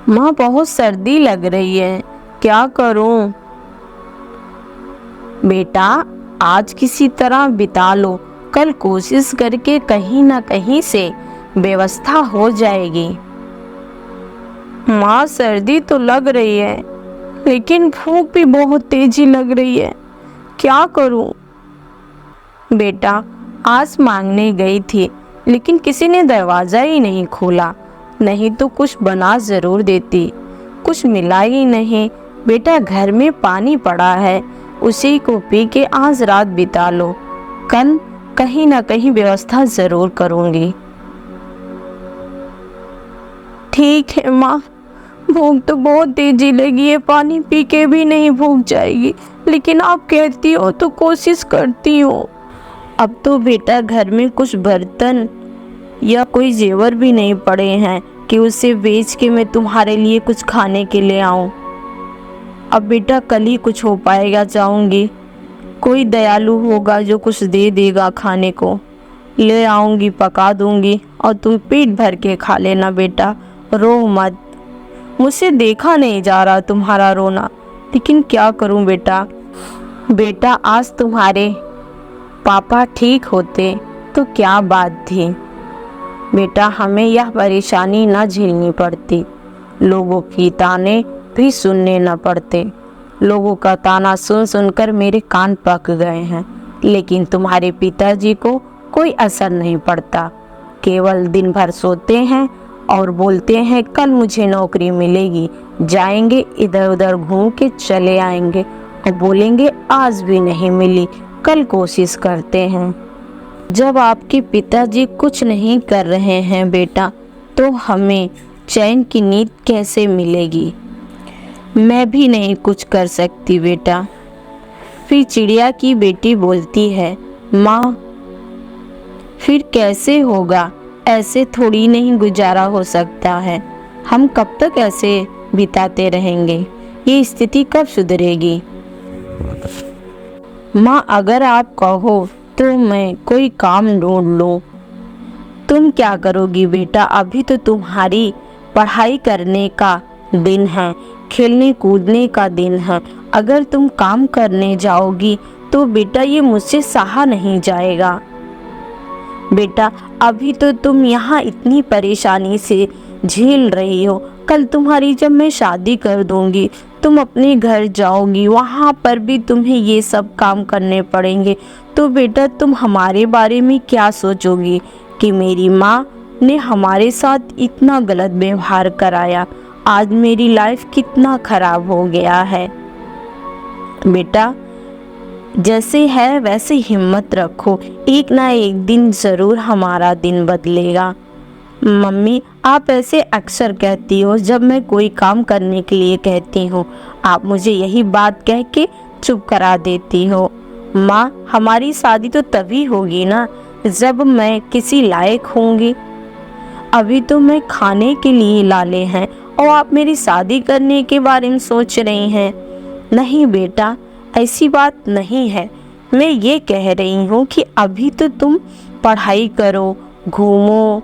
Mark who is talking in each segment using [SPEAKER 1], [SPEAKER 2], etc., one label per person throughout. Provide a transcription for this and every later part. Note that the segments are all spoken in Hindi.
[SPEAKER 1] माँ बहुत सर्दी लग रही है, क्या करूं? बेटा, आज किसी तरह बिता लो, कल कोशिश करके कहीं ना कहीं से व्यवस्था हो जाएगी। माँ सर्दी तो लग रही है, लेकिन भूख भी बहुत तेजी लग रही है, क्या करूं? बेटा, आज मांगने गई थी, लेकिन किसी ने दरवाजा ही नहीं खोला, नहीं तो कुछ बना जरूर देती, कुछ मिला ही नहीं। बेटा, घर में पानी पड़ा है, उसी को पी के आज रात बिता लो, कल कहीं ना कहीं व्यवस्था जरूर करूंगी। ठीक है माँ, भूख तो बहुत तेजी लगी है, पानी पी के भी नहीं भूख जाएगी, लेकिन आप कहती हो तो कोशिश करती हूँ। अब तो बेटा घर में कुछ बर्तन या कोई जेवर भी नहीं पड़े हैं कि उसे बेच के मैं तुम्हारे लिए कुछ खाने के लिए आऊं। अब बेटा कल ही कुछ हो पाएगा, जाऊंगी, कोई दयालु होगा जो कुछ दे देगा खाने को, ले आऊंगी, पका दूंगी और तुम पेट भर के खा लेना। बेटा रो मत, मुझसे देखा नहीं जा रहा तुम्हारा रोना, लेकिन क्या करूं बेटा। बेटा, आज तुम्हारे पापा ठीक होते तो क्या बात थी। बेटा, हमें यह परेशानी न झेलनी पड़ती, लोगों की ताने भी सुनने न पड़ते। लोगों का ताना सुन सुनकर मेरे कान पक गए हैं, लेकिन तुम्हारे पिताजी को कोई असर नहीं पड़ता, केवल दिन भर सोते हैं और बोलते हैं कल मुझे नौकरी मिलेगी, जाएंगे इधर उधर घूम के चले आएंगे और बोलेंगे आज भी नहीं मिली, कल कोशिश करते हैं। जब आपके पिताजी कुछ नहीं कर रहे हैं बेटा, तो हमें चैन की नींद कैसे मिलेगी। मैं भी नहीं कुछ कर सकती बेटा। फिर चिड़िया की बेटी बोलती है, माँ फिर कैसे होगा, ऐसे थोड़ी नहीं गुजारा हो सकता है, हम कब तक ऐसे बिताते रहेंगे, ये स्थिति कब सुधरेगी। माँ अगर आप कहो तो मैं कोई काम ढूंढ लूँ। तुम क्या करोगी बेटा, अभी तो तुम्हारी पढ़ाई करने का दिन है, खेलने कूदने का दिन है। अगर तुम काम करने जाओगी तो बेटा ये मुझसे सहा नहीं जाएगा। बेटा अभी तो तुम यहाँ इतनी परेशानी से झेल रही हो, कल तुम्हारी जब मैं शादी कर दूंगी, तुम अपने घर जाओगी, वहाँ पर भी तुम्हें ये सब काम करने पड़ेंगे, तो बेटा तुम हमारे बारे में क्या सोचोगी कि मेरी माँ ने हमारे साथ इतना गलत व्यवहार कराया, आज मेरी लाइफ कितना खराब हो गया है। बेटा जैसे है वैसे हिम्मत रखो, एक ना एक दिन ज़रूर हमारा दिन बदलेगा। मम्मी आप ऐसे अक्सर कहती हो, जब मैं कोई काम करने के लिए कहती हूँ आप मुझे यही बात कह के चुप करा देती हो। माँ हमारी शादी तो तभी होगी ना जब मैं किसी लायक होंगी, अभी तो मैं खाने के लिए लाले हैं और आप मेरी शादी करने के बारे में सोच रही हैं। नहीं बेटा ऐसी बात नहीं है, मैं ये कह रही हूँ कि अभी तो तुम पढ़ाई करो, घूमो,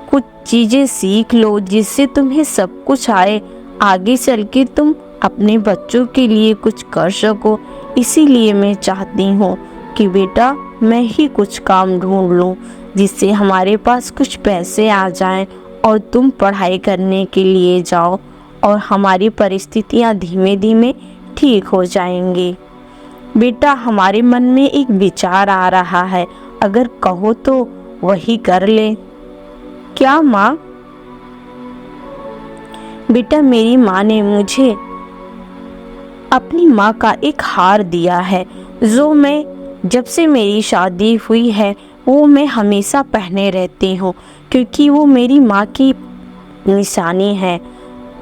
[SPEAKER 1] कुछ चीज़ें सीख लो जिससे तुम्हें सब कुछ आए, आगे चल के तुम अपने बच्चों के लिए कुछ कर सको। इसीलिए मैं चाहती हूँ कि बेटा मैं ही कुछ काम ढूंढ लूँ जिससे हमारे पास कुछ पैसे आ जाएं और तुम पढ़ाई करने के लिए जाओ और हमारी परिस्थितियाँ धीमे धीमे ठीक हो जाएंगी। बेटा हमारे मन में एक विचार आ रहा है, अगर कहो तो वही कर ले। क्या माँ? बेटा मेरी माँ ने मुझे अपनी माँ का एक हार दिया है, जो मैं जब से मेरी शादी हुई है वो मैं हमेशा पहने रहती हूँ, क्योंकि वो मेरी माँ की निशानी है।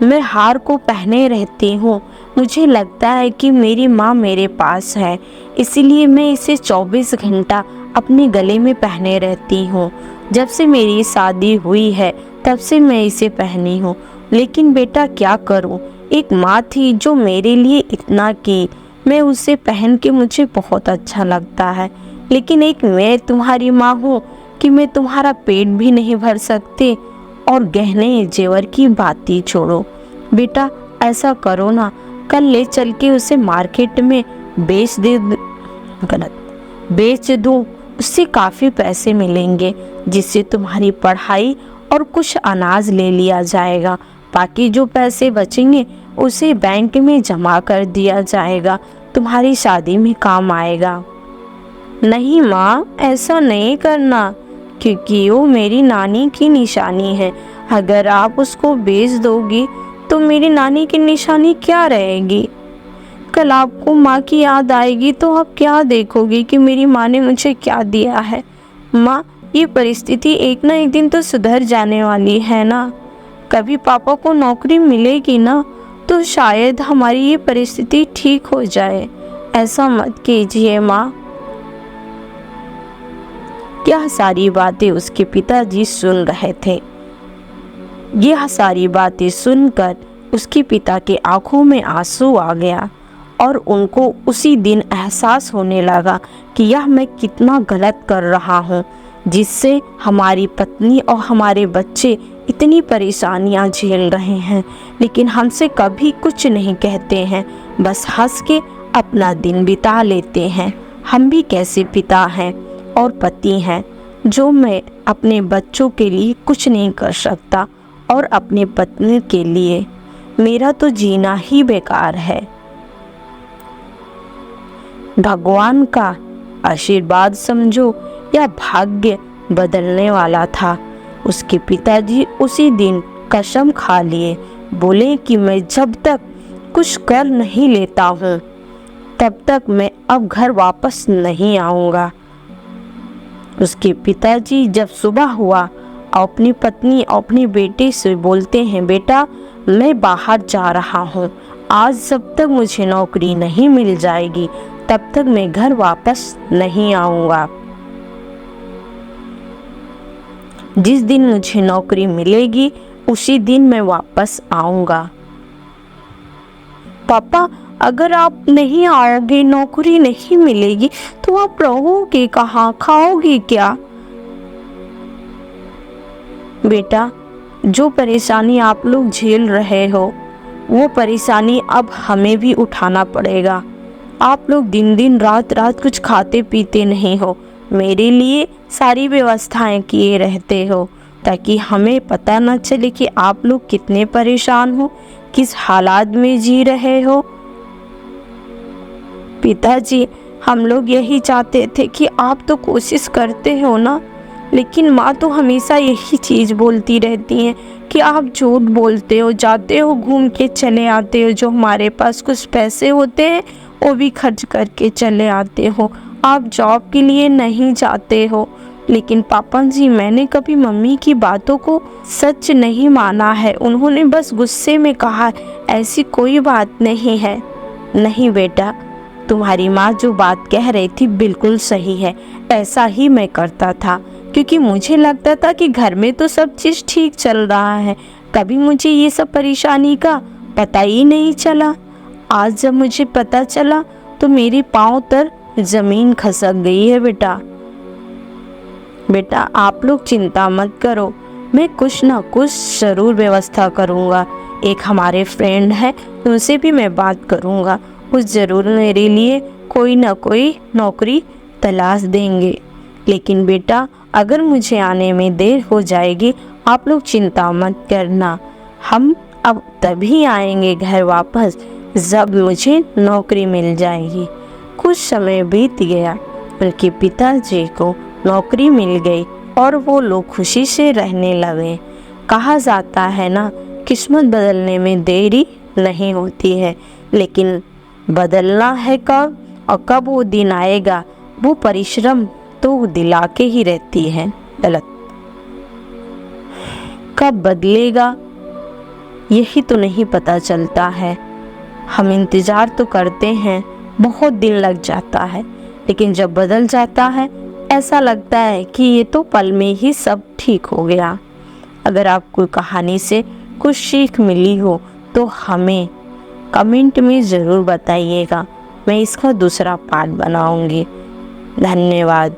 [SPEAKER 1] मैं हार को पहने रहती हूँ, मुझे लगता है कि मेरी माँ मेरे पास है, इसीलिए मैं इसे 24 घंटा अपने गले में पहने रहती हूँ। जब से मेरी शादी हुई है तब से मैं इसे पहनी हूँ, लेकिन बेटा क्या करूँ, एक माँ थी जो मेरे लिए इतना की, मैं उसे पहन के मुझे बहुत अच्छा लगता है, लेकिन एक मैं तुम्हारी माँ हूँ कि मैं तुम्हारा पेट भी नहीं भर सकती और गहने जेवर की बातें छोड़ो। बेटा ऐसा करो ना, कल ले चल के उसे मार्केट में बेच दूँ, उससे काफ़ी पैसे मिलेंगे, जिससे तुम्हारी पढ़ाई और कुछ अनाज ले लिया जाएगा। बाकी जो पैसे बचेंगे उसे बैंक में जमा कर दिया जाएगा, तुम्हारी शादी में काम आएगा। नहीं माँ, ऐसा नहीं करना, क्योंकि वो मेरी नानी की निशानी है। अगर आप उसको बेच दोगी तो मेरी नानी की निशानी क्या रहेगी? कल आपको माँ की याद आएगी तो आप क्या देखोगे कि मेरी माँ ने मुझे क्या दिया है। माँ, ये परिस्थिति एक ना एक दिन तो सुधर जाने वाली है ना। कभी पापा को नौकरी मिलेगी ना, तो शायद हमारी ये परिस्थिति ठीक हो जाए। ऐसा मत कीजिए माँ। यह सारी बातें उसके पिताजी सुन रहे थे। यह सारी बातें सुनकर उसके पिता के आंखों में आंसू आ गया और उनको उसी दिन एहसास होने लगा कि यह मैं कितना गलत कर रहा हूँ, जिससे हमारी पत्नी और हमारे बच्चे इतनी परेशानियाँ झेल रहे हैं, लेकिन हमसे कभी कुछ नहीं कहते हैं, बस हंस के अपना दिन बिता लेते हैं। हम भी कैसे पिता हैं और पति हैं, जो मैं अपने बच्चों के लिए कुछ नहीं कर सकता और अपने पत्नी के लिए मेरा तो जीना ही बेकार है। भगवान का आशीर्वाद समझो या भाग्य बदलने वाला था। उसके पिताजी उसी दिन कसम खा लिए, बोले कि मैं जब तक कुछ कर नहीं लेता हूँ तब तक मैं अब घर वापस नहीं आऊँगा। उसके पिताजी जब सुबह हुआ अपनी पत्नी और अपने बेटे से बोलते हैं, बेटा मैं बाहर जा रहा हूँ, आज जब तक मुझे नौकरी नहीं मिल जाएगी तब तक मैं घर वापस नहीं आऊँगा। जिस दिन मुझे नौकरी मिलेगी उसी दिन मैं वापस आऊँगा। पापा, अगर आप नहीं आओगे, नौकरी नहीं मिलेगी, तो आप रहोगे कहाँ, खाओगे क्या? बेटा, जो परेशानी आप लोग झेल रहे हो वो परेशानी अब हमें भी उठाना पड़ेगा। आप लोग दिन दिन रात रात कुछ खाते पीते नहीं हो, मेरे लिए सारी व्यवस्थाएं किए रहते हो, ताकि हमें पता न चले कि आप लोग कितने परेशान हो, किस हालात में जी रहे हो। पिताजी, हम लोग यही चाहते थे कि आप तो कोशिश करते हो ना, लेकिन माँ तो हमेशा यही चीज़ बोलती रहती हैं कि आप झूठ बोलते हो, जाते हो घूम के चले आते हो, जो हमारे पास कुछ पैसे होते हैं वो भी खर्च करके चले आते हो, आप जॉब के लिए नहीं जाते हो। लेकिन पापा जी, मैंने कभी मम्मी की बातों को सच नहीं माना है, उन्होंने बस गुस्से में कहा, ऐसी कोई बात नहीं है। नहीं बेटा, तुम्हारी माँ जो बात कह रही थी बिल्कुल सही है, ऐसा ही मैं करता था, क्योंकि मुझे लगता था कि घर में तो सब चीज़ ठीक चल रहा है, कभी मुझे ये सब परेशानी का पता ही नहीं चला। आज जब मुझे पता चला तो मेरे पाँव तर ज़मीन खसक गई है। बेटा आप लोग चिंता मत करो, मैं कुछ ना कुछ ज़रूर व्यवस्था करूँगा। एक हमारे फ्रेंड है, उनसे भी मैं बात करूँगा, वो ज़रूर मेरे लिए कोई ना कोई नौकरी तलाश देंगे। लेकिन बेटा, अगर मुझे आने में देर हो जाएगी, आप लोग चिंता मत करना, हम अब तभी आएंगे घर वापस जब मुझे नौकरी मिल जाएगी। कुछ समय बीत गया, उनके पिताजी को नौकरी मिल गई और वो लोग खुशी से रहने लगे। कहा जाता है ना, किस्मत बदलने में देरी नहीं होती है, लेकिन बदलना है कब और कब वो दिन आएगा, वो परिश्रम तो दिला के ही रहती है। गलत कब बदलेगा यही तो नहीं पता चलता है। हम इंतज़ार तो करते हैं, बहुत दिन लग जाता है, लेकिन जब बदल जाता है ऐसा लगता है कि ये तो पल में ही सब ठीक हो गया। अगर आपको कहानी से कुछ सीख मिली हो तो हमें कमेंट में ज़रूर बताइएगा, मैं इसका दूसरा पार्ट बनाऊंगी। धन्यवाद।